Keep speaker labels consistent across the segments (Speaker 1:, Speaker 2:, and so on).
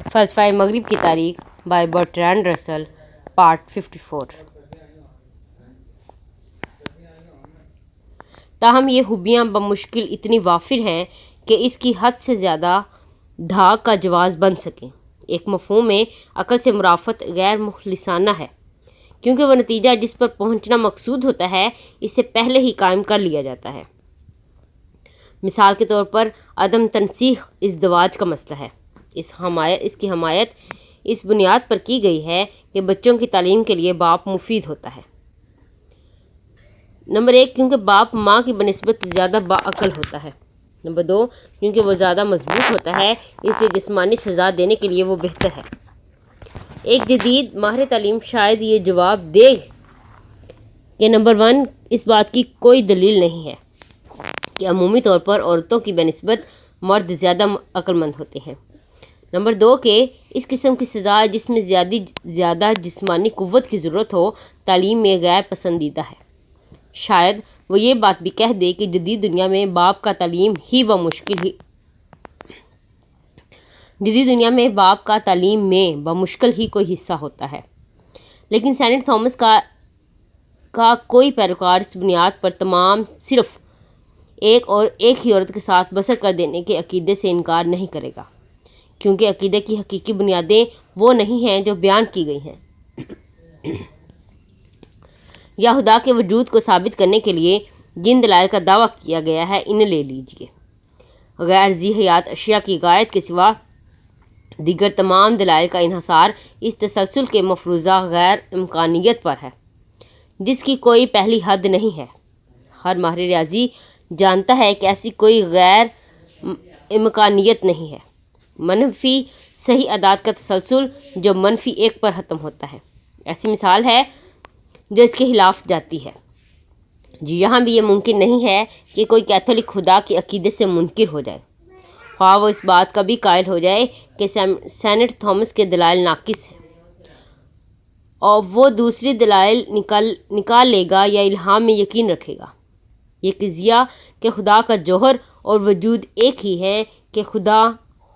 Speaker 1: فلسفہ مغرب کی تاریخ بائی برٹرانڈ رسل پارٹ 54۔ تاہم یہ خوبیاں بمشکل اتنی وافر ہیں کہ اس کی حد سے زیادہ دھاک کا جواز بن سکیں۔ ایک مفہوم میں عقل سے مرافقت غیر مخلصانہ ہے، کیونکہ وہ نتیجہ جس پر پہنچنا مقصود ہوتا ہے اس سے پہلے ہی قائم کر لیا جاتا ہے۔ مثال کے طور پر عدم تنسیخ ازدواج کا مسئلہ ہے۔ اس کی حمایت اس بنیاد پر کی گئی ہے کہ بچوں کی تعلیم کے لیے باپ مفید ہوتا ہے۔ نمبر 1، کیونکہ باپ ماں کی بنسبت زیادہ باعقل ہوتا ہے۔ نمبر 2، کیونکہ وہ زیادہ مضبوط ہوتا ہے، اس لیے جسمانی سزا دینے کے لیے وہ بہتر ہے۔ ایک جدید ماہر تعلیم شاید یہ جواب دے کہ نمبر 1، اس بات کی کوئی دلیل نہیں ہے کہ عمومی طور پر عورتوں کی بنسبت مرد زیادہ عقل مند ہوتے ہیں۔ نمبر 2، کہ اس قسم کی سزا جس میں زیادہ جسمانی قوت کی ضرورت ہو تعلیم میں غیر پسندیدہ ہے۔ شاید وہ یہ بات بھی کہہ دے کہ جدید دنیا میں باپ کا تعلیم میں بمشکل ہی کوئی حصہ ہوتا ہے۔ لیکن سینٹ تھامس کا کوئی پیروکار اس بنیاد پر تمام صرف ایک ہی عورت کے ساتھ بسر کر دینے کے عقیدے سے انکار نہیں کرے گا، کیونکہ عقیدے کی حقیقی بنیادیں وہ نہیں ہیں جو بیان کی گئی ہیں، یا خدا کے وجود کو ثابت کرنے کے لیے جن دلائل کا دعویٰ کیا گیا ہے انہیں لے لیجیے۔ غیر ذی حیات اشیاء کی غایت کے سوا دیگر تمام دلائل کا انحصار اس تسلسل کے مفروضہ غیر امکانیت پر ہے، جس کی کوئی پہلی حد نہیں ہے۔ ہر ماہر ریاضی جانتا ہے کہ ایسی کوئی غیر امکانیت نہیں ہے۔ منفی صحیح اعداد کا تسلسل جو -1 پر ختم ہوتا ہے، ایسی مثال ہے جو اس کے خلاف جاتی ہے۔ یہاں بھی یہ ممکن نہیں ہے کہ کوئی کیتھولک خدا کے عقیدے سے منکر ہو جائے، خواہ وہ اس بات کا بھی قائل ہو جائے کہ سینٹ تھامس کے دلائل ناقص ہیں، اور وہ دوسری دلائل نکال لے گا یا الہام میں یقین رکھے گا۔ یہ قضیہ کہ خدا کا جوہر اور وجود ایک ہی ہے، کہ خدا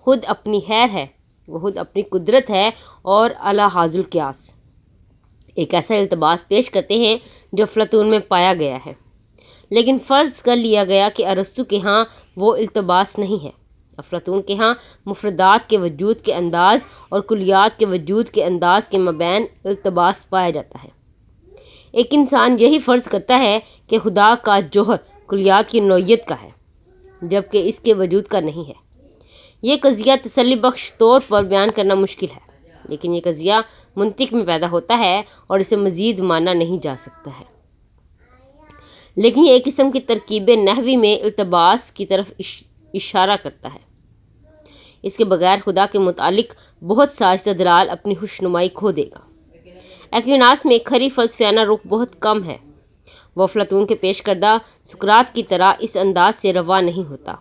Speaker 1: خود اپنی خیر ہے، وہ خود اپنی قدرت ہے اور اعلیٰ حاضر القیاس، ایک ایسا التباس پیش کرتے ہیں جو افلاطون میں پایا گیا ہے۔ لیکن فرض کر لیا گیا کہ ارسطو کے ہاں وہ التباس نہیں ہے۔ افلاطون کے ہاں مفردات کے وجود کے انداز اور کلیات کے وجود کے انداز کے مابین التباس پایا جاتا ہے۔ ایک انسان یہی فرض کرتا ہے کہ خدا کا جوہر کلیات کی نوعیت کا ہے، جبکہ اس کے وجود کا نہیں ہے۔ یہ قضیہ تسلی بخش طور پر بیان کرنا مشکل ہے، لیکن یہ قضیہ منطق میں پیدا ہوتا ہے اور اسے مزید مانا نہیں جا سکتا ہے۔ لیکن یہ ایک قسم کی ترکیب نحوی میں التباس کی طرف اشارہ کرتا ہے۔ اس کے بغیر خدا کے متعلق بہت سا استدلال اپنی خوشنمائی کھو دے گا۔ ایکویناس میں کھری فلسفیانہ رخ بہت کم ہے۔ وہ افلاطون کے پیش کردہ سقراط کی طرح اس انداز سے روا نہیں ہوتا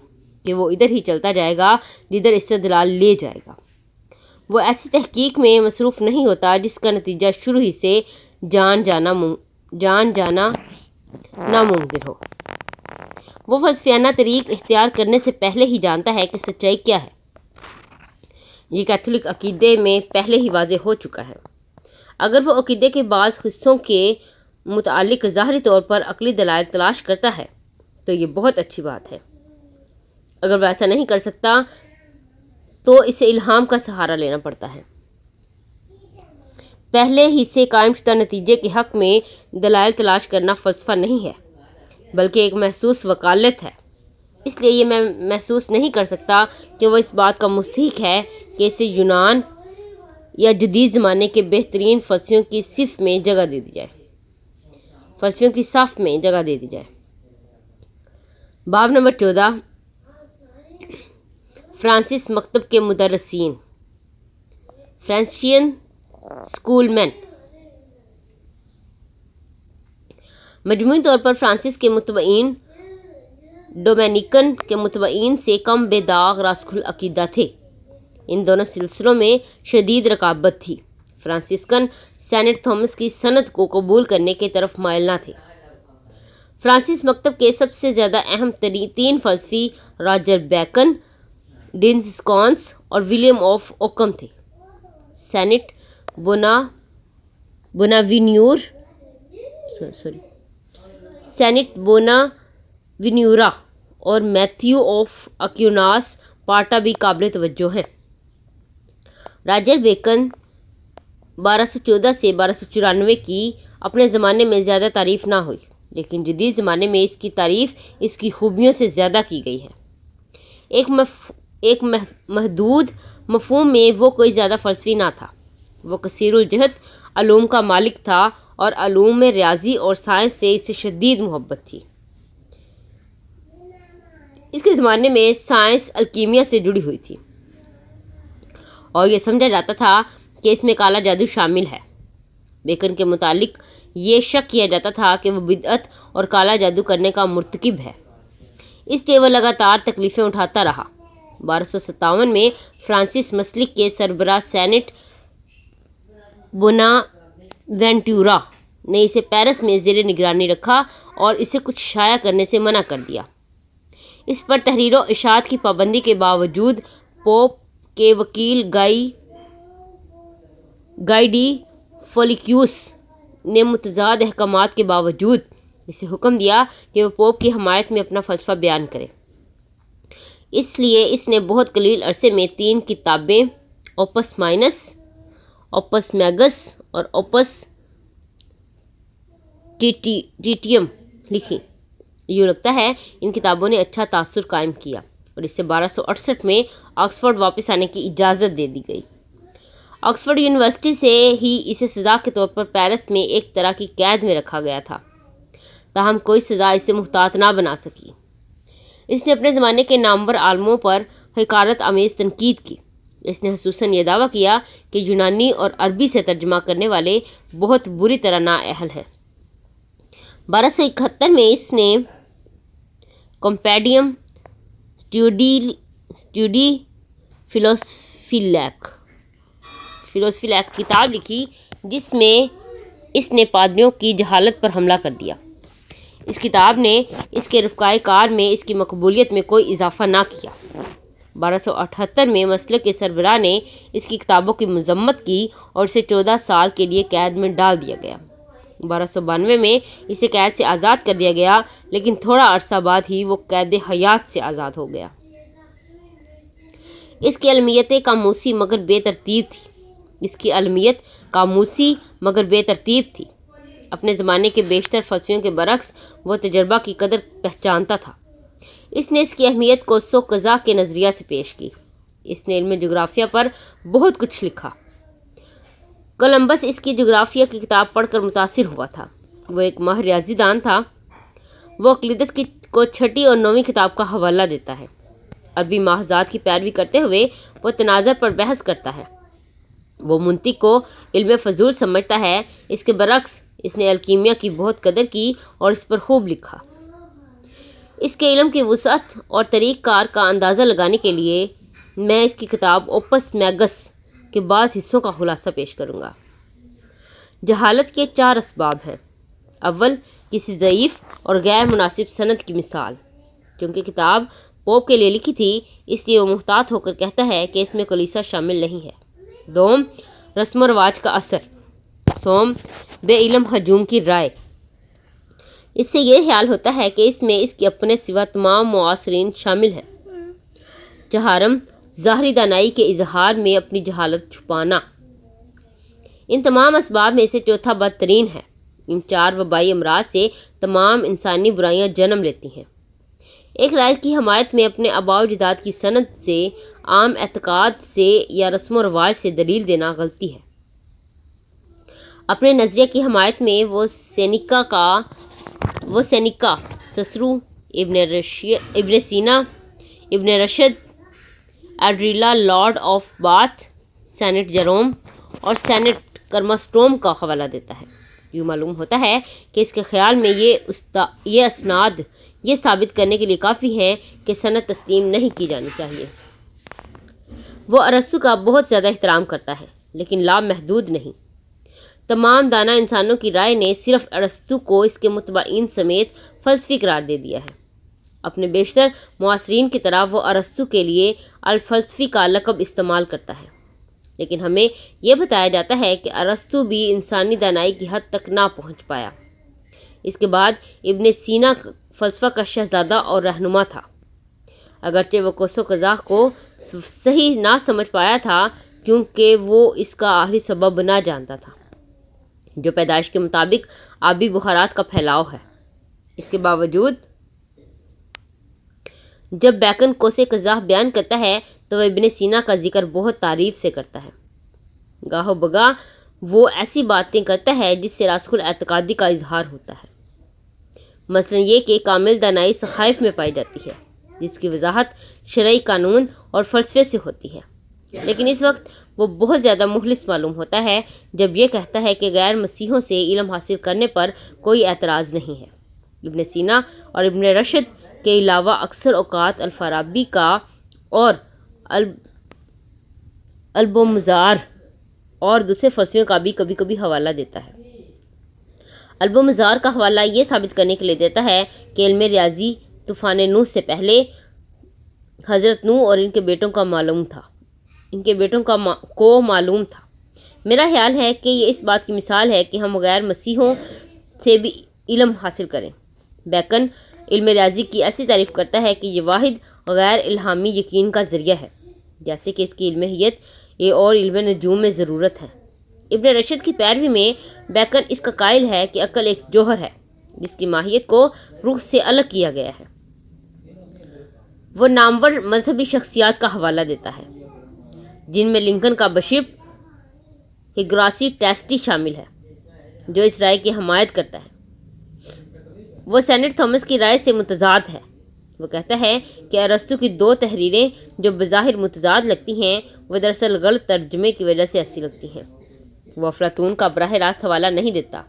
Speaker 1: کہ وہ ادھر ہی چلتا جائے گا جدھر استدلال لے جائے گا۔ وہ ایسی تحقیق میں مصروف نہیں ہوتا جس کا نتیجہ شروع ہی سے جان جانا ناممکن ہو۔ وہ فلسفیانہ طریق اختیار کرنے سے پہلے ہی جانتا ہے کہ سچائی کیا ہے۔ یہ کیتھولک عقیدے میں پہلے ہی واضح ہو چکا ہے۔ اگر وہ عقیدے کے بعض حصوں کے متعلق ظاہری طور پر عقلی دلائل تلاش کرتا ہے تو یہ بہت اچھی بات ہے۔ اگر وہ ایسا نہیں کر سکتا تو اسے الہام کا سہارا لینا پڑتا ہے۔ پہلے ہی سے قائم شدہ نتیجے کے حق میں دلائل تلاش کرنا فلسفہ نہیں ہے، بلکہ ایک محسوس وکالت ہے۔ اس لیے یہ میں محسوس نہیں کر سکتا کہ وہ اس بات کا مستحق ہے کہ اسے یونان یا جدید زمانے کے بہترین فلسفیوں کی صف میں جگہ دے دی جائے۔ باب نمبر 14، فرانسس مکتب کے مدرسین، فرانسیسین اسکول مین۔ مجموعی طور پر فرانسس کے متبعین ڈومینیکن کے متبعین سے کم بے داغ راسخ العقیدہ تھے۔ ان دونوں سلسلوں میں شدید رقابت تھی۔ فرانسسکن سینٹ تھامس کی سند کو قبول کرنے کی طرف مائل نہ تھے۔ فرانسس مکتب کے سب سے زیادہ اہم 3 فلسفی راجر بیکن، ڈینز سکونس اور ولیم آف اوکم تھے۔ سینٹ بوناوینیورا اور میتھیو آف اکویناس پارٹا بھی قابل توجہ ہیں۔ راجر بیکن 1214 سے 1294 کی اپنے زمانے میں زیادہ تعریف نہ ہوئی، لیکن جدید زمانے میں اس کی تعریف اس کی خوبیوں سے زیادہ کی گئی ہے۔ ایک محدود مفہوم میں وہ کوئی زیادہ فلسفی نہ تھا، وہ کثیر الجہت علوم کا مالک تھا اور علوم میں ریاضی اور سائنس سے اسے شدید محبت تھی۔ اس کے زمانے میں سائنس الکیمیا سے جڑی ہوئی تھی اور یہ سمجھا جاتا تھا کہ اس میں کالا جادو شامل ہے۔ بیکن کے متعلق یہ شک کیا جاتا تھا کہ وہ بدعت اور کالا جادو کرنے کا مرتکب ہے، اس لیے وہ لگاتار تکلیفیں اٹھاتا رہا۔ 1257 میں فرانسس مسلک کے سربراہ سینٹ بوناوینٹورا نے اسے پیرس میں زیر نگرانی رکھا اور اسے کچھ شائع کرنے سے منع کر دیا۔ اس پر تحریر و اشاعت کی پابندی کے باوجود پوپ کے وکیل گائی ڈی فولیکیوس نے متضاد احکامات کے باوجود اسے حکم دیا کہ وہ پوپ کی حمایت میں اپنا فلسفہ بیان کرے۔ اس لیے اس نے بہت قلیل عرصے میں 3 کتابیں اوپس مائنس، اوپس میگس اور اوپس ٹیٹیم لکھی۔ یوں لگتا ہے ان کتابوں نے اچھا تاثر قائم کیا اور اسے 1268 میں آکسفورڈ واپس آنے کی اجازت دے دی گئی۔ آکسفورڈ یونیورسٹی سے ہی اسے سزا کے طور پر پیرس میں ایک طرح کی قید میں رکھا گیا تھا، تاہم کوئی سزا اسے محتاط نہ بنا سکی۔ اس نے اپنے زمانے کے نامور عالموں پر حقارت آمیز تنقید کی۔ اس نے خصوصاً یہ دعویٰ کیا کہ یونانی اور عربی سے ترجمہ کرنے والے بہت بری طرح نااہل ہیں۔ 1271 میں اس نے کمپینڈیم سٹیوڈی فلوسفیلیک کتاب لکھی، جس میں اس نے پادریوں کی جہالت پر حملہ کر دیا۔ اس کتاب نے اس کے رفقائے کار میں اس کی مقبولیت میں کوئی اضافہ نہ کیا۔ 1278 میں مسلک کے سربراہ نے اس کی کتابوں کی مذمت کی اور اسے 14 سال کے لیے قید میں ڈال دیا گیا۔ 1292 میں اسے قید سے آزاد کر دیا گیا، لیکن تھوڑا عرصہ بعد ہی وہ قید حیات سے آزاد ہو گیا۔ اس کی علمیت قاموسی مگر بے ترتیب تھی۔ اپنے زمانے کے بیشتر فلسفیوں کے برعکس وہ تجربہ کی قدر پہچانتا تھا۔ اس نے اس کی اہمیت کو سو قضا کے نظریہ سے پیش کی۔ اس نے علم جغرافیہ پر بہت کچھ لکھا۔ کولمبس اس کی جغرافیہ کی کتاب پڑھ کر متاثر ہوا تھا۔ وہ ایک ماہر ریاضی دان تھا۔ وہ اقلیدس کو 6 اور 9 کتاب کا حوالہ دیتا ہے۔ عربی ماخذات کی پیروی کرتے ہوئے وہ تناظر پر بحث کرتا ہے۔ وہ منطق کو علم فضول سمجھتا ہے۔ اس کے برعکس اس نے الکیمیا کی بہت قدر کی اور اس پر خوب لکھا۔ اس کے علم کی وسعت اور طریق کار کا اندازہ لگانے کے لیے میں اس کی کتاب اوپس میگس کے بعض حصوں کا خلاصہ پیش کروں گا۔ جہالت کے 4 اسباب ہیں۔ اول، کسی ضعیف اور غیر مناسب سند کی مثال۔ چونکہ کتاب پوپ کے لیے لکھی تھی، اس لیے وہ محتاط ہو کر کہتا ہے کہ اس میں کلیسا شامل نہیں ہے۔ دوم، رسم و رواج کا اثر۔ سوم، بے علم ہجوم کی رائے۔ اس سے یہ خیال ہوتا ہے کہ اس میں اس کے اپنے سوا تمام معاصرین شامل ہیں۔ چہارم، ظاہری دانائی کے اظہار میں اپنی جہالت چھپانا۔ ان تمام اسباب میں سے چوتھا بدترین ہے۔ ان 4 وبائی امراض سے تمام انسانی برائیاں جنم لیتی ہیں۔ ایک رائے کی حمایت میں اپنے آباء و اجداد کی سند سے، عام اعتقاد سے یا رسم و رواج سے دلیل دینا غلطی ہے۔ اپنے نظریہ کی حمایت میں وہ سینیکا، سسرو، ابن Sina, Ibn Rushd, Adelard of Bath, Saint Jerome اور سینٹ کرمسٹوم کا حوالہ دیتا ہے۔ یوں معلوم ہوتا ہے کہ اس کے خیال میں یہ اسناد یہ ثابت کرنے کے لیے کافی ہیں کہ سند تسلیم نہیں کی جانی چاہیے۔ وہ ارسطو کا بہت زیادہ احترام کرتا ہے، لیکن لامحدود نہیں۔ تمام دانا انسانوں کی رائے نے صرف ارسطو کو اس کے متبعین سمیت فلسفی قرار دے دیا ہے۔ اپنے بیشتر معاصرین کی طرح وہ ارسطو کے لیے الفلسفی کا لقب استعمال کرتا ہے، لیکن ہمیں یہ بتایا جاتا ہے کہ ارسطو بھی انسانی دانائی کی حد تک نہ پہنچ پایا۔ اس کے بعد ابن سینا فلسفہ کا شہزادہ اور رہنما تھا، اگرچہ وہ قوس قزح کو صحیح نہ سمجھ پایا تھا کیونکہ وہ اس کا آخری سبب نہ جانتا تھا، جو پیدائش کے مطابق آبی بخارات کا پھیلاؤ ہے۔ اس کے باوجود جب بیکن قوس قزح بیان کرتا ہے تو وہ ابن سینا کا ذکر بہت تعریف سے کرتا ہے۔ گاہو بگاہ وہ ایسی باتیں کرتا ہے جس سے راسخ الاعتقادی کا اظہار ہوتا ہے، مثلا یہ کہ کامل دانائی صحائف میں پائی جاتی ہے جس کی وضاحت شرعی قانون اور فلسفے سے ہوتی ہے، لیکن اس وقت وہ بہت زیادہ مخلص معلوم ہوتا ہے جب یہ کہتا ہے کہ غیر مسیحیوں سے علم حاصل کرنے پر کوئی اعتراض نہیں ہے۔ ابن سینا اور ابن رشد کے علاوہ اکثر اوقات الفارابی کا اور البومزار اور دوسرے فلسفیوں کا بھی کبھی کبھی حوالہ دیتا ہے۔ البومزار کا حوالہ یہ ثابت کرنے کے لیے دیتا ہے کہ علم ریاضی طوفان نوح سے پہلے حضرت نوح اور ان کے بیٹوں کو معلوم تھا۔ میرا خیال ہے کہ یہ اس بات کی مثال ہے کہ ہم غیر مسیحیوں سے بھی علم حاصل کریں۔ بیکن علم ریاضی کی ایسی تعریف کرتا ہے کہ یہ واحد غیر الہامی یقین کا ذریعہ ہے، جیسے کہ اس کی الہیت اور علم نجوم میں ضرورت ہے۔ ابن رشد کی پیروی میں بیکن اس کا قائل ہے کہ عقل ایک جوہر ہے جس کی ماہیت کو روح سے الگ کیا گیا ہے۔ وہ نامور مذہبی شخصیات کا حوالہ دیتا ہے جن میں لنکن کا بشپ ہگراسی ٹیسٹی شامل ہے، جو اس رائے کی حمایت کرتا ہے۔ وہ سینٹ تھامس کی رائے سے متضاد ہے۔ وہ کہتا ہے کہ ارسطو کی دو تحریریں جو بظاہر متضاد لگتی ہیں وہ دراصل غلط ترجمے کی وجہ سے ایسی لگتی ہیں۔ وہ افلاطون کا براہ راست حوالہ نہیں دیتا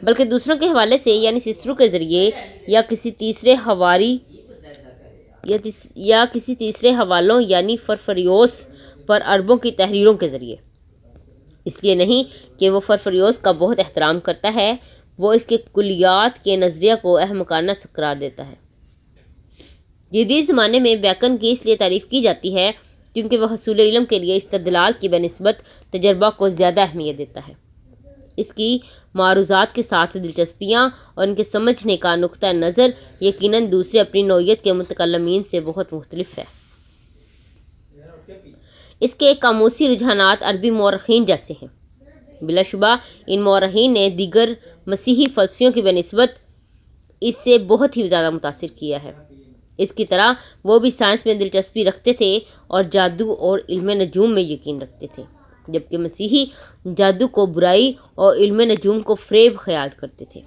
Speaker 1: بلکہ دوسروں کے حوالے سے، یعنی سسرو کے ذریعے یا کسی تیسرے حوالوں یعنی فرفریوس پر عربوں کی تحریروں کے ذریعے۔ اس لیے نہیں کہ وہ فرفریوس کا بہت احترام کرتا ہے، وہ اس کے کلیات کے نظریہ کو احمقانہ قرار دیتا ہے۔ جدید زمانے میں بیکن کی اس لیے تعریف کی جاتی ہے کیونکہ وہ حصول علم کے لیے استدلال کی بنسبت تجربہ کو زیادہ اہمیت دیتا ہے۔ اس کی معروضات کے ساتھ دلچسپیاں اور ان کے سمجھنے کا نقطہ نظر یقیناً دوسرے اپنی نوعیت کے متکلمین سے بہت مختلف ہے۔ اس کے قاموسی رجحانات عربی مورخین جیسے ہیں۔ بلا شبہ ان مورخین نے دیگر مسیحی فلسفیوں کی بنسبت اس سے بہت ہی زیادہ متاثر کیا ہے۔ اس کی طرح وہ بھی سائنس میں دلچسپی رکھتے تھے اور جادو اور علم نجوم میں یقین رکھتے تھے، جبکہ مسیحی جادو کو برائی اور علم نجوم کو فریب خیال کرتے تھے۔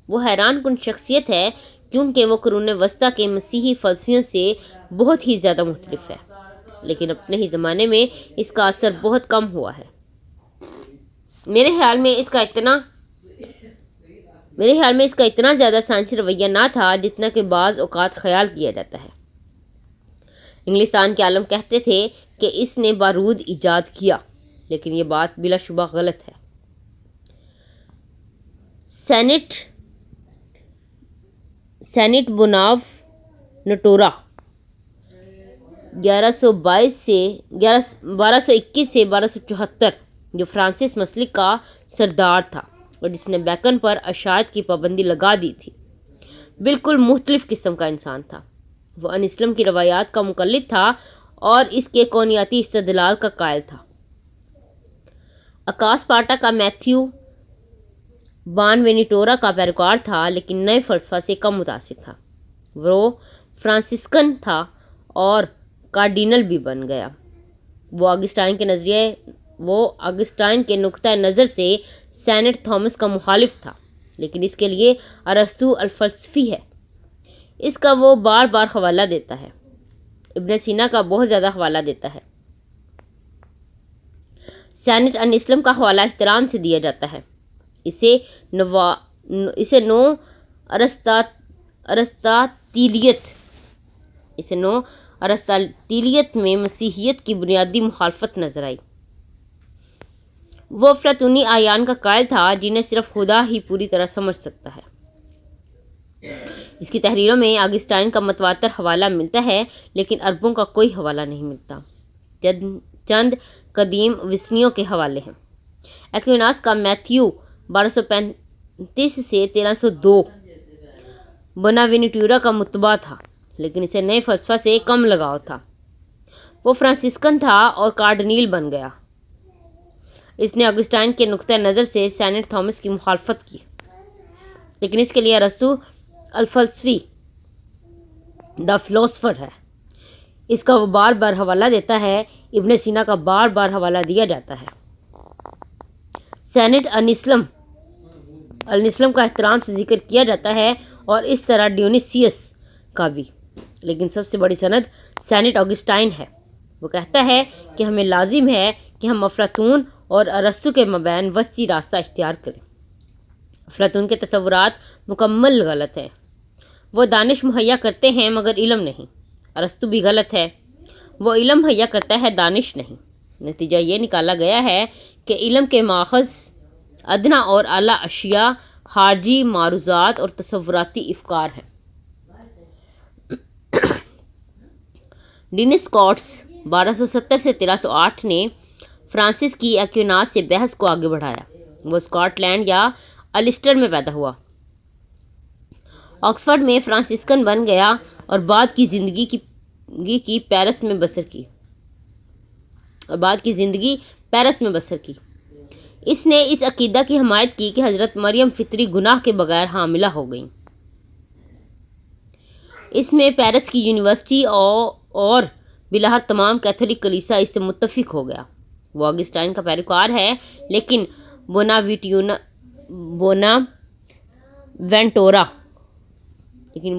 Speaker 1: وہ حیران کن شخصیت ہے کیونکہ وہ قرون وسطیٰ کے مسیحی فلسفیوں سے بہت ہی زیادہ مختلف ہے، لیکن اپنے ہی زمانے میں اس کا اثر بہت کم ہوا ہے۔ میرے خیال میں اس کا اتنا زیادہ سائنسی رویہ نہ تھا جتنا کہ بعض اوقات خیال کیا جاتا ہے۔ انگلستان کے عالم کہتے تھے کہ اس نے بارود ایجاد کیا، لیکن یہ بات بلا شبہ غلط ہے۔ سینٹ بوناو نٹورا 1221 سے 1274 جو فرانسس مسلک کا سردار تھا اور جس نے بیکن پر اشاعت کی پابندی لگا دی تھی، بالکل مختلف قسم کا انسان تھا۔ وہ ان اسلم کی روایات کا مقلد تھا اور اس کے کونیاتی استدلال کا قائل تھا۔ اکاس پارٹا کا میتھیو بانوینیٹورا کا پیروکار تھا، لیکن نئے فلسفہ سے کم متاثر تھا۔ وہ فرانسسکن تھا اور کارڈینل بھی بن گیا۔ وہ آگسٹائن کے نقطہ نظر سے سینٹ تھامس کا مخالف تھا، لیکن اس کے لیے ارسطو الفلسفی ہے، اس کا وہ بار بار حوالہ دیتا ہے۔ ابن سینا کا بہت زیادہ حوالہ دیتا ہے۔ سینٹ ان اسلم کا حوالہ احترام سے دیا جاتا ہے۔ اسے نو ارسطاطیلیت میں مسیحیت کی بنیادی مخالفت نظر آئی۔ وہ افلاطونی اعیان کا قائل تھا جنہیں صرف خدا ہی پوری طرح سمجھ سکتا ہے۔ اس کی تحریروں میں آگسٹائن کا متواتر حوالہ ملتا ہے، لیکن عربوں کا کوئی حوالہ نہیں ملتا۔ چند قدیم وسنیوں کے حوالے ہیں۔ ایکویناس کا میتھیو 1235 سے 1302 بوناوینٹورا کا متبع تھا، لیکن اسے نئے فلسفہ سے کم لگاؤ تھا۔ وہ فرانسسکن تھا اور کارڈنیل بن گیا۔ اس نے آگسٹائن کے نقطہ نظر سے سینٹ تھامس کی مخالفت کی، لیکن اس کے لیے ارسطو الفلسفی دا فلاسفر ہے۔ اس کا وہ بار بار حوالہ دیتا ہے، ابن سینا کا بار بار حوالہ دیا جاتا ہے۔ سینٹ النسلم کا احترام سے ذکر کیا جاتا ہے اور اس طرح ڈیونیسیس کا بھی، لیکن سب سے بڑی سند سینٹ آگسٹائن ہے۔ وہ کہتا ہے کہ ہمیں لازم ہے کہ ہم افلاطون اور ارسطو کے مابین وسطی راستہ اختیار کریں۔ افلاطون کے تصورات مکمل غلط ہیں، وہ دانش مہیا کرتے ہیں مگر علم نہیں۔ ارسطو بھی غلط ہے، وہ علم مہیا کرتا ہے دانش نہیں۔ نتیجہ یہ نکالا گیا ہے کہ علم کے ماخذ ادنیٰ اور اعلیٰ اشیاء، خارجی معروضات اور تصوراتی افکار ہیں۔ ڈینس اسکاٹس 1270 سے 1308 نے فرانسس کی ایکویناس سے بحث کو آگے بڑھایا۔ وہ اسکاٹ لینڈ یا السٹر میں پیدا ہوا، آکسفورڈ میں فرانسسکن بن گیا اور بعد کی زندگی پیرس میں بسر کی۔ اس نے اس عقیدہ کی حمایت کی کہ حضرت مریم فطری گناہ کے بغیر حاملہ ہو گئیں۔ اس میں پیرس کی یونیورسٹی اور بلاہر تمام کیتھولک کلیسا اس سے متفق ہو گیا۔ وہ آگسٹائن کا پیروکار ہے، لیکن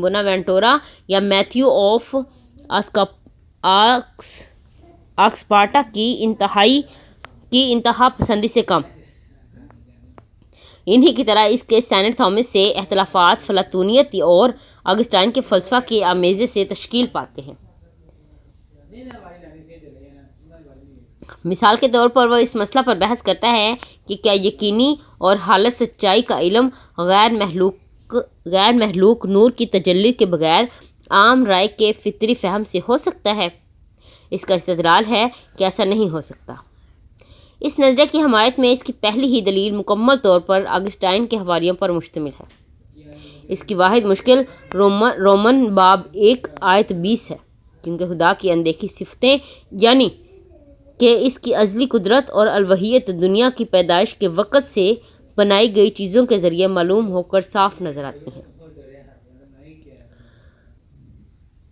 Speaker 1: بوناوینٹورا یا میتھیو آف آکسپارٹا کی انتہا پسندی سے کم۔ انہی کی طرح اس کے سینٹ تھامس سے اختلافات فلاطونیت اور آگسٹائن کے فلسفہ کے آمیزے سے تشکیل پاتے ہیں۔ مثال کے طور پر وہ اس مسئلہ پر بحث کرتا ہے کہ کیا یقینی اور حالت سچائی کا علم غیر محلوق نور کی تجلی کے بغیر عام رائے کے فطری فہم سے ہو سکتا ہے؟ اس کا استدلال ہے کہ ایسا نہیں ہو سکتا۔ اس نظریے کی حمایت میں اس کی پہلی ہی دلیل مکمل طور پر آگسٹائن کے حوالیوں پر مشتمل ہے۔ اس کی واحد مشکل رومن باب 1 آیت 20 ہے، کیونکہ خدا کی اندیکھی صفتیں یعنی کہ اس کی ازلی قدرت اور الوہیت دنیا کی پیدائش کے وقت سے بنائی گئی چیزوں کے ذریعے معلوم ہو کر صاف نظر آتی ہیں۔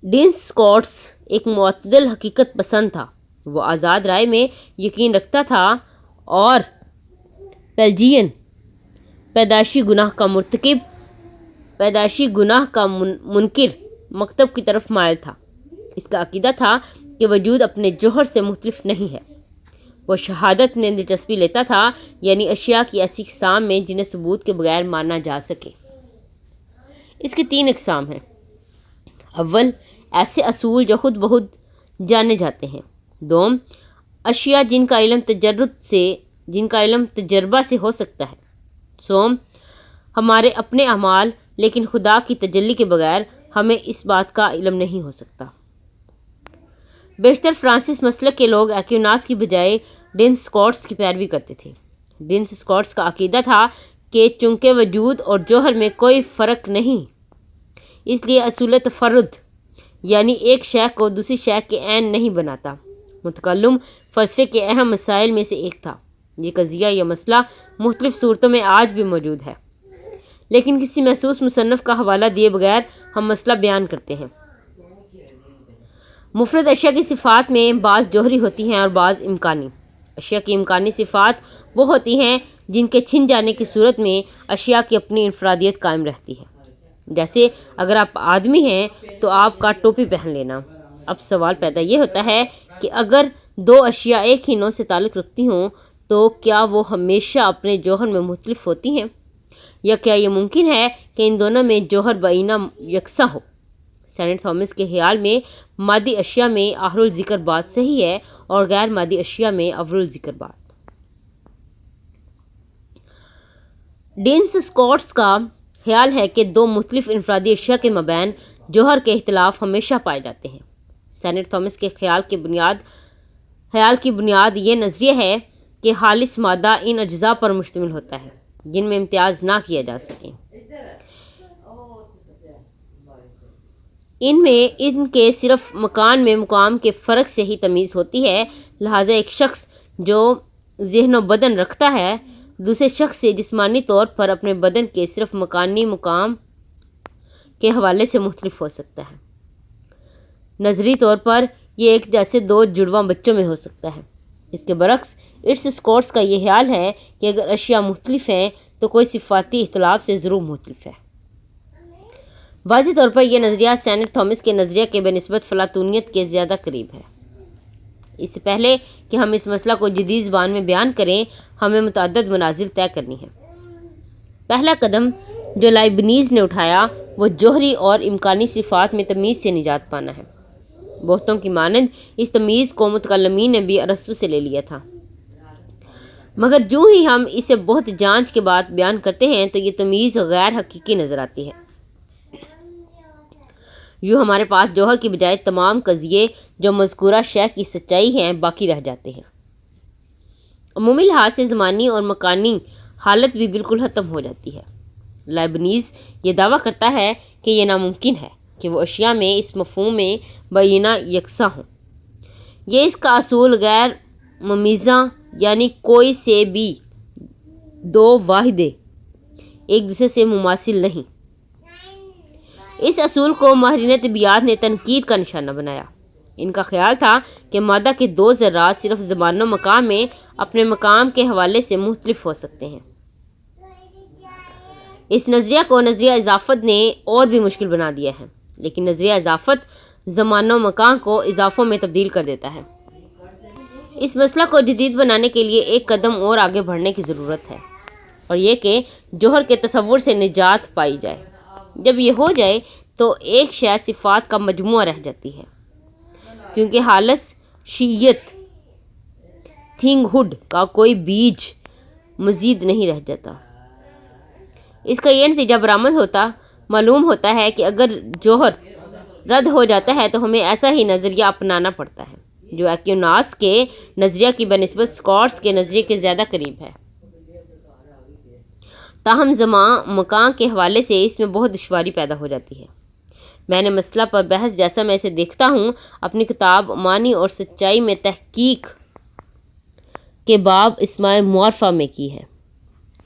Speaker 1: ڈینس اسکاٹس ایک معتدل حقیقت پسند تھا۔ وہ آزاد رائے میں یقین رکھتا تھا اور پیلجین پیدائشی گناہ کا منکر مکتب کی طرف مائل تھا۔ اس کا عقیدہ تھا کہ وجود اپنے جوہر سے مختلف نہیں ہے۔ وہ شہادت میں دلچسپی لیتا تھا، یعنی اشیاء کی ایسی اقسام میں جنہیں ثبوت کے بغیر مانا جا سکے۔ اس کی 3 اقسام ہیں۔ اول، ایسے اصول جو خود بخود جانے جاتے ہیں۔ دوم، اشیاء جن کا علم تجربہ سے ہو سکتا ہے۔ سوم، ہمارے اپنے اعمال، لیکن خدا کی تجلی کے بغیر ہمیں اس بات کا علم نہیں ہو سکتا۔ بیشتر فرانسس مسلک کے لوگ ایکویناس کی بجائے ڈینس اسکاٹس کی پیروی کرتے تھے۔ ڈینس اسکاٹس کا عقیدہ تھا کہ چونکہ وجود اور جوہر میں کوئی فرق نہیں، اس لیے اصول تفرد یعنی ایک شے کو دوسری شے کے عین نہیں بناتا۔ متکلم فلسفے کے اہم مسائل میں سے ایک تھا۔ یہ قضیہ یا مسئلہ مختلف صورتوں میں آج بھی موجود ہے، لیکن کسی محسوس مصنف کا حوالہ دیے بغیر ہم مسئلہ بیان کرتے ہیں۔ مفرد اشیاء کی صفات میں بعض جوہری ہوتی ہیں اور بعض امکانی۔ اشیاء کی امکانی صفات وہ ہوتی ہیں جن کے چھن جانے کی صورت میں اشیاء کی اپنی انفرادیت قائم رہتی ہے۔ جیسے اگر آپ آدمی ہیں تو آپ کا ٹوپی پہن لینا۔ اب سوال پیدا یہ ہوتا ہے کہ اگر 2 اشیاء ایک ہی نوع سے تعلق رکھتی ہوں تو کیا وہ ہمیشہ اپنے جوہر میں مختلف ہوتی ہیں، یا کیا یہ ممکن ہے کہ ان دونوں میں جوہر بعینہ یکساں ہو؟ سینٹ تھامس کے خیال میں مادی اشیاء میں آخر الذکر بات صحیح ہے اور غیر مادی اشیاء میں اول الذکر بات۔ ڈینس اسکاٹس کا خیال ہے کہ 2 مختلف انفرادی اشیاء کے مابین جوہر کے اختلاف ہمیشہ پائے جاتے ہیں۔ سینٹ تھامس کے خیال کی بنیاد خیال کی بنیاد یہ نظریہ ہے کہ خالص مادہ ان اجزاء پر مشتمل ہوتا ہے جن میں امتیاز نہ کیا جا سکے، ان کے صرف مکان میں مقام کے فرق سے ہی تمیز ہوتی ہے، لہٰذا ایک شخص جو ذہن و بدن رکھتا ہے دوسرے شخص سے جسمانی طور پر اپنے بدن کے صرف مکانی مقام کے حوالے سے مختلف ہو سکتا ہے۔ نظری طور پر یہ ایک جیسے دو جڑواں بچوں میں ہو سکتا ہے۔ اس کے برعکس ارتھ اسکوٹس کا یہ خیال ہے کہ اگر اشیاء مختلف ہیں تو کوئی صفاتی اختلاف سے ضرور مختلف ہے۔ واضح طور پر یہ نظریہ سینٹ تھامس کے نظریہ کے بنسبت فلاطونیت کے زیادہ قریب ہے۔ اس سے پہلے کہ ہم اس مسئلہ کو جدید زبان میں بیان کریں، ہمیں متعدد منازل طے کرنی ہیں۔ پہلا قدم جو لائبنیز نے اٹھایا وہ جوہری اور امکانی صفات میں تمیز سے نجات پانا ہے۔ بہتوں کی مانند اس تمیز کو متکلمین نے بھی ارسطو سے لے لیا تھا، مگر جو ہی ہم اسے بہت جانچ کے بعد بیان کرتے ہیں تو یہ تمیز غیر حقیقی نظر آتی ہے۔ یوں ہمارے پاس جوہر کی بجائے تمام قضیے جو مذکورہ شے کی سچائی ہیں باقی رہ جاتے ہیں۔ عمومی لحاظ سے زمانی اور مکانی حالت بھی بالکل ختم ہو جاتی ہے۔ لائبنیز یہ دعویٰ کرتا ہے کہ یہ ناممکن ہے کہ وہ اشیاء میں اس مفہوم میں بینہ یکساں ہوں۔ یہ اس کا اصول غیر ممیزاں یعنی کوئی سے بھی دو واحدے ایک دوسرے سے مماثل نہیں۔ اس اصول کو ماہرین طبیعیات نے تنقید کا نشانہ بنایا۔ ان کا خیال تھا کہ مادہ کے دو ذرات صرف زمان و مکان میں اپنے مقام کے حوالے سے مختلف ہو سکتے ہیں۔ اس نظریہ کو نظریہ اضافت نے اور بھی مشکل بنا دیا ہے، لیکن نظریہ اضافت زمان و مکان کو اضافوں میں تبدیل کر دیتا ہے۔ اس مسئلہ کو جدید بنانے کے لیے ایک قدم اور آگے بڑھنے کی ضرورت ہے، اور یہ کہ جوہر کے تصور سے نجات پائی جائے۔ جب یہ ہو جائے تو ایک شے صفات کا مجموعہ رہ جاتی ہے، کیونکہ خالص شیعت تھنگ ہوڈ کا کوئی بیج مزید نہیں رہ جاتا۔ اس کا یہ نتیجہ برآمد معلوم ہوتا ہے کہ اگر جوہر رد ہو جاتا ہے تو ہمیں ایسا ہی نظریہ اپنانا پڑتا ہے جو ایکویناس کے نظریہ کی بنسبت اسکوٹس کے نظریے کے زیادہ قریب ہے۔ تاہم زمان مکان کے حوالے سے اس میں بہت دشواری پیدا ہو جاتی ہے۔ میں نے مسئلہ پر بحث جیسا میں اسے دیکھتا ہوں اپنی کتاب معنی اور سچائی میں تحقیق کے باب اسماء معرفہ میں کی ہے۔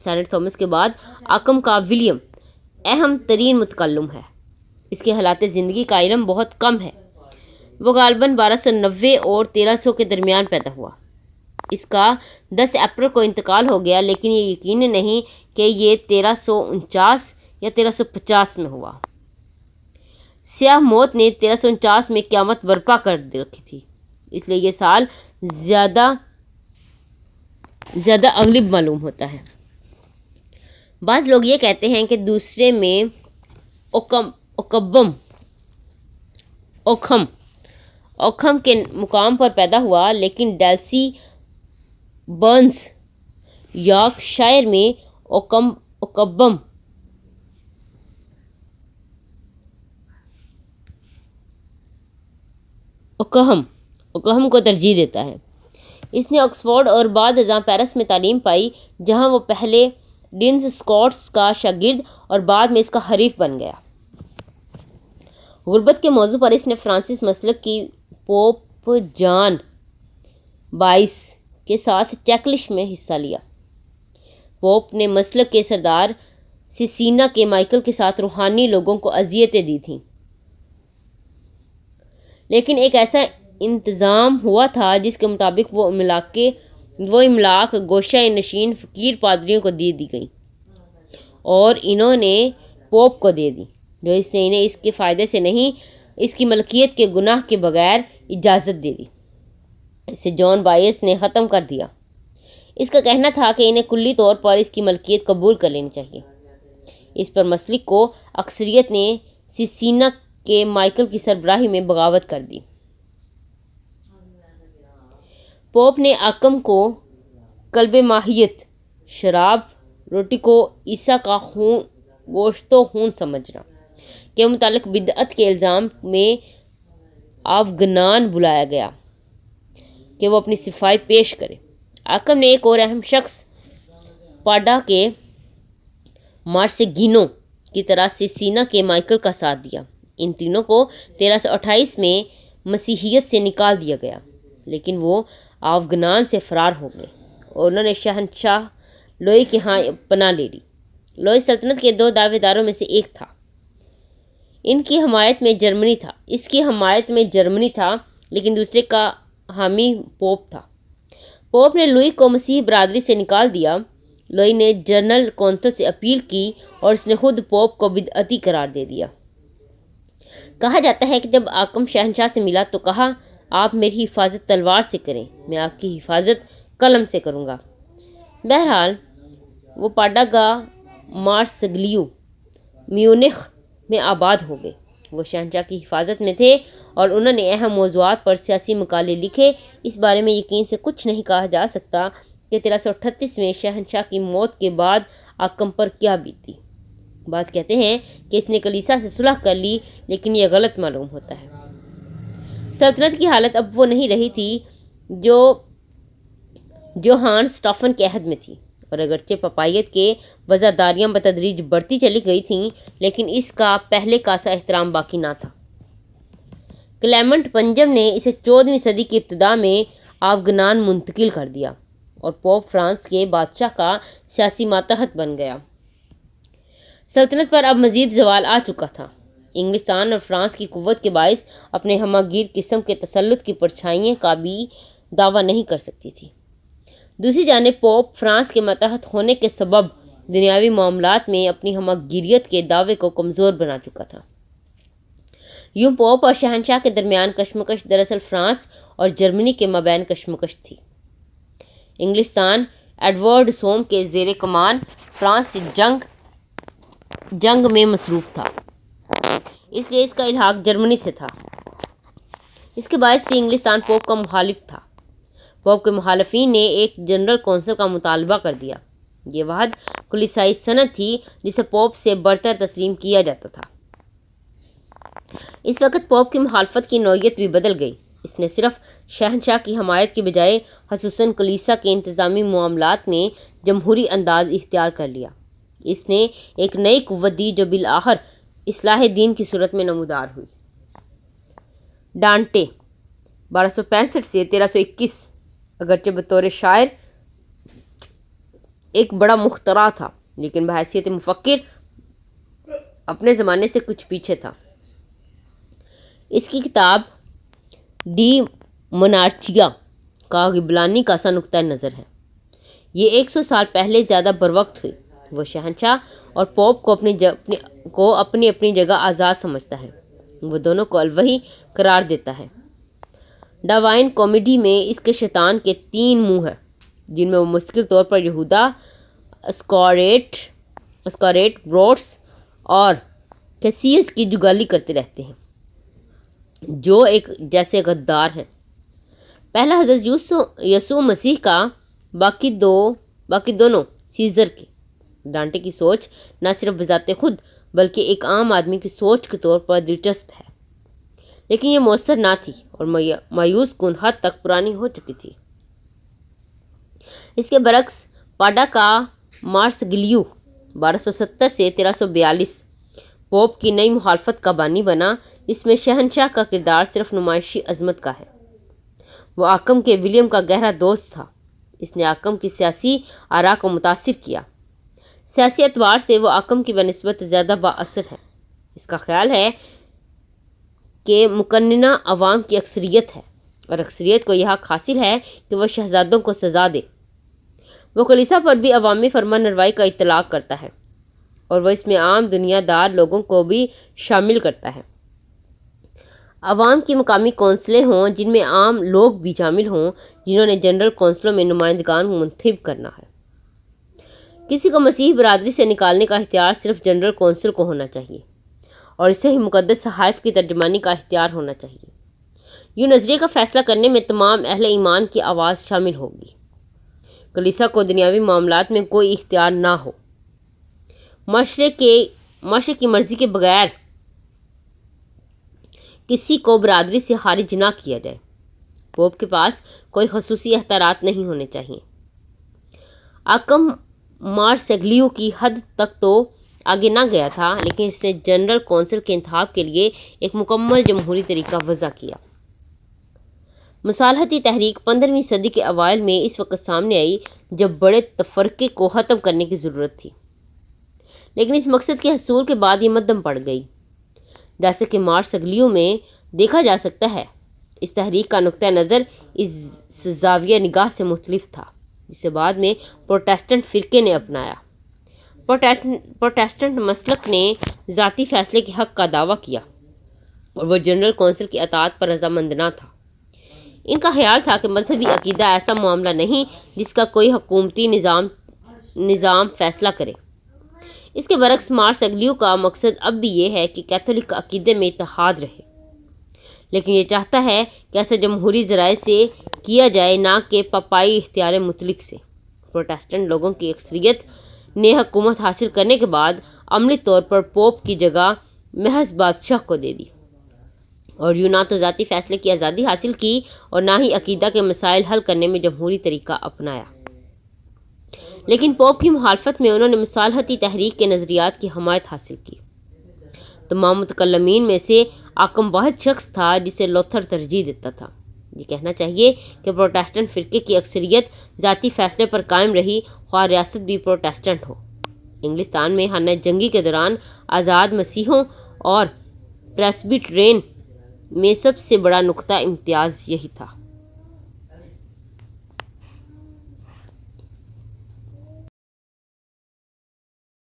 Speaker 1: سینٹ تھامس کے بعد عقم کا ولیم اہم ترین متکلم ہے۔ اس کے حالات زندگی کا علم بہت کم ہے۔ وہ غالباً 1290 اور 1300 کے درمیان پیدا ہوا۔ اس کا 10 اپریل کو انتقال ہو گیا، لیکن یہ یقینی نہیں کہ یہ 1349 یا 1350 میں ہوا۔ سیاہ موت نے 1349 میں قیامت برپا کر رکھی تھی، اس لیے یہ سال زیادہ اغلب معلوم ہوتا ہے۔ بعض لوگ یہ کہتے ہیں کہ دوسرے میں اوکھم کے مقام پر پیدا ہوا، لیکن ڈیلسی برنز یارک شائر میں اوکہم کو ترجیح دیتا ہے۔ اس نے آکسفورڈ اور بعد ازاں پیرس میں تعلیم پائی، جہاں وہ پہلے ڈنز اسکوٹس کا شاگرد اور بعد میں اس کا حریف بن گیا۔ غربت کے موضوع پر اس نے فرانسس مسلک کی پوپ جان 22 کے ساتھ چیکلش میں حصہ لیا۔ پوپ نے مسلک کے سردار سیسینا کے مائیکل کے ساتھ روحانی لوگوں کو اذیتیں دی تھیں، لیکن ایک ایسا انتظام ہوا تھا جس کے مطابق وہ املاک گوشہ نشین فقیر پادریوں کو دے دی گئیں اور انہوں نے پوپ کو دے دی، جو اس نے انہیں اس کے فائدے سے نہیں اس کی ملکیت کے گناہ کے بغیر اجازت دے دی۔ اسے جان 22 نے ختم کر دیا۔ اس کا کہنا تھا کہ انہیں کلی طور پر اس کی ملکیت قبول کر لینی چاہیے۔ اس پر مسلک کو اکثریت نے سیسینا کے مائیکل کی سربراہی میں بغاوت کر دی۔ پوپ نے حاکم کو کلب ماہیت، شراب، روٹی کو عیسیٰ کا گوشت و خون سمجھنا کے متعلق بدعت کے الزام میں افغانان بلایا گیا۔ کہ وہ اپنی صفائی پیش کرے۔ آکم نے ایک اور اہم شخص پاڈا کے مارسیگینو کی طرح سے سینا کے مائیکل کا ساتھ دیا۔ ان تینوں کو 1328 میں مسیحیت سے نکال دیا گیا، لیکن وہ آوگنان سے فرار ہو گئے اور انہوں نے شہنشاہ لوئی کے ہاں پناہ لے لی۔ لوئی سلطنت کے 2 دعوے داروں میں سے ایک تھا۔ اس کی حمایت میں جرمنی تھا، لیکن دوسرے کا حامی پوپ تھا۔ پوپ نے لوئی کو مسیحی برادری سے نکال دیا۔ لوئی نے جنرل کونسل سے اپیل کی اور اس نے خود پوپ کو بدعتی قرار دے دیا۔ کہا جاتا ہے کہ جب آکم شہنشاہ سے ملا تو کہا، آپ میری حفاظت تلوار سے کریں، میں آپ کی حفاظت قلم سے کروں گا۔ بہرحال وہ پاڈا کا مارسگلیو میونخ میں آباد ہو گئے۔ وہ شہنشاہ کی حفاظت میں تھے اور انہوں نے اہم موضوعات پر سیاسی مقالے لکھے۔ اس بارے میں یقین سے کچھ نہیں کہا جا سکتا کہ 1338 میں شہنشاہ کی موت کے بعد آکم پر کیا بیتی۔ بعض کہتے ہیں کہ اس نے کلیسا سے صلح کر لی، لیکن یہ غلط معلوم ہوتا ہے۔ سلطنت کی حالت اب وہ نہیں رہی تھی جو ہان سٹافن کے عہد میں تھی، اور اگرچہ پپائیت کے وزاداریاں بتدریج بڑھتی چلی گئی تھیں، لیکن اس کا پہلے کا سا احترام باقی نہ تھا۔ کلیمنٹ پنجم نے اسے 14ویں صدی کی ابتدا میں آوگنان منتقل کر دیا اور پوپ فرانس کے بادشاہ کا سیاسی ماتحت بن گیا۔ سلطنت پر اب مزید زوال آ چکا تھا۔ انگلستان اور فرانس کی قوت کے باعث اپنے ہمہ گیر قسم کے تسلط کی پرچھائیوں کا بھی دعویٰ نہیں کر سکتی تھی۔ دوسری جانب پوپ فرانس کے ماتحت ہونے کے سبب دنیاوی معاملات میں اپنی ہمہ گیریت کے دعوے کو کمزور بنا چکا تھا۔ یوں پوپ اور شہنشاہ کے درمیان کشمکش دراصل فرانس اور جرمنی کے مابین کشمکش تھی۔ انگلستان ایڈورڈ سوم کے زیر کمان فرانس سے جنگ میں مصروف تھا، اس لیے اس کا الحاق جرمنی سے تھا۔ اس کے باعث بھی انگلستان پوپ کا مخالف تھا۔ پوپ کے مخالفین نے ایک جنرل کونسل کا مطالبہ کر دیا۔ یہ واحد کلیسائی سند تھی جسے پوپ سے برتر تسلیم کیا جاتا تھا۔ اس وقت پوپ کی مخالفت کی نوعیت بھی بدل گئی۔ اس نے صرف شہنشاہ کی حمایت کی بجائے خصوصاً کلیسا کے انتظامی معاملات میں جمہوری انداز اختیار کر لیا۔ اس نے ایک نئی قوت دی جو بالآخر اصلاح دین کی صورت میں نمودار ہوئی۔ ڈانٹے 1265 سے 1321 اگرچہ بطور شاعر ایک بڑا مخترع تھا، لیکن بحیثیت مفکر اپنے زمانے سے کچھ پیچھے تھا۔ اس کی کتاب ڈی مونارچیا کا غبلانی کا سا نقطہ نظر ہے۔ یہ 100 سال پہلے زیادہ بروقت ہوئی۔ وہ شہنشاہ اور پوپ کو اپنی جگہ آزاد سمجھتا ہے۔ وہ دونوں کو الوہی قرار دیتا ہے۔ ڈاوائن کامیڈی میں اس کے شیطان کے 3 منہ ہیں، جن میں وہ مستقل طور پر یہودا اسکاریٹ، بروٹس اور کیسیس کی جگالی کرتے رہتے ہیں، جو ایک جیسے غدار ہیں۔ پہلا حضرت یسوع مسیح کا، باقی دونوں سیزر کے۔ ڈانٹے کی سوچ نہ صرف بذات خود بلکہ ایک عام آدمی کی سوچ کے طور پر دلچسپ ہے، لیکن یہ مؤثر نہ تھی اور مایوس کن حد تک پرانی ہو چکی تھی۔ اس کے برعکس پاڈا کا مارسگلیو 1270 سے 1342 پوپ کی نئی مخالفت کا بانی بنا، جس میں شہنشاہ کا کردار صرف نمائشی عظمت کا ہے۔ وہ آکم کے ولیم کا گہرا دوست تھا۔ اس نے آکم کی سیاسی آراء کو متاثر کیا۔ سیاسی اعتبار سے وہ آکم کی بنسبت زیادہ بااثر ہے۔ اس کا خیال ہے کہ مقننہ عوام کی اکثریت ہے اور اکثریت کو یہ حق حاصل ہے کہ وہ شہزادوں کو سزا دے۔ وہ کلیسا پر بھی عوامی فرمان روائی کا اطلاق کرتا ہے اور وہ اس میں عام دنیا دار لوگوں کو بھی شامل کرتا ہے۔ عوام کی مقامی کونسلیں ہوں جن میں عام لوگ بھی شامل ہوں، جنہوں نے جنرل کونسلوں میں نمائندگان منتخب کرنا ہے۔ کسی کو مسیحی برادری سے نکالنے کا اختیار صرف جنرل کونسل کو ہونا چاہیے اور اسے ہی مقدس صحائف کی ترجمانی کا اختیار ہونا چاہیے۔ یوں نظریے کا فیصلہ کرنے میں تمام اہل ایمان کی آواز شامل ہوگی۔ کلیسا کو دنیاوی معاملات میں کوئی اختیار نہ ہو۔ معاشرے کی مرضی کے بغیر کسی کو برادری سے خارج نہ کیا جائے۔ پوپ کے پاس کوئی خصوصی اختیارات نہیں ہونے چاہیے۔ آکم مارسیگلیو کی حد تک تو آگے نہ گیا تھا، لیکن اس نے جنرل کونسل کے انتخاب کے لیے ایک مکمل جمہوری طریقہ وضع کیا۔ مصالحتی تحریک 15ویں صدی کے اوائل میں اس وقت سامنے آئی جب بڑے تفرقے کو ختم کرنے کی ضرورت تھی، لیکن اس مقصد کے حصول کے بعد یہ مدھم پڑ گئی۔ جیسے کہ مارسیگلیو میں دیکھا جا سکتا ہے، اس تحریک کا نقطہ نظر اس زاویہ نگاہ سے مختلف تھا جسے بعد میں پروٹیسٹنٹ فرقے نے اپنایا۔ پروٹیسٹنٹ مسلک نے ذاتی فیصلے کے حق کا دعویٰ کیا اور وہ جنرل کونسل کی اطاعت پر رضامند نہ تھا۔ ان کا خیال تھا کہ مذہبی عقیدہ ایسا معاملہ نہیں جس کا کوئی حکومتی نظام فیصلہ کرے۔ اس کے برعکس مارسیگلیو کا مقصد اب بھی یہ ہے کہ کیتھولک عقیدے میں اتحاد رہے، لیکن یہ چاہتا ہے کہ ایسا جمہوری ذرائع سے کیا جائے، نہ کہ پاپائی اختیار مطلق سے۔ پروٹیسٹنٹ لوگوں کی اکثریت نے حکومت حاصل کرنے کے بعد عملی طور پر پوپ کی جگہ محض بادشاہ کو دے دی، اور یوں نہ تو ذاتی فیصلے کی آزادی حاصل کی اور نہ ہی عقیدہ کے مسائل حل کرنے میں جمہوری طریقہ اپنایا۔ لیکن پوپ کی مخالفت میں انہوں نے مصالحتی تحریک کے نظریات کی حمایت حاصل کی۔ تمام متکلمین میں سے آکم واحد شخص تھا جسے لوتھر ترجیح دیتا تھا۔ یہ کہنا چاہیے کہ پروٹیسٹنٹ فرقے کی اکثریت ذاتی فیصلے پر قائم رہی، خواہ ریاست بھی پروٹیسٹنٹ ہو۔ انگلستان میں حملہ جنگی کے دوران آزاد مسیحیوں اور پریسبیٹرین میں سب سے بڑا نقطہ امتیاز یہی تھا۔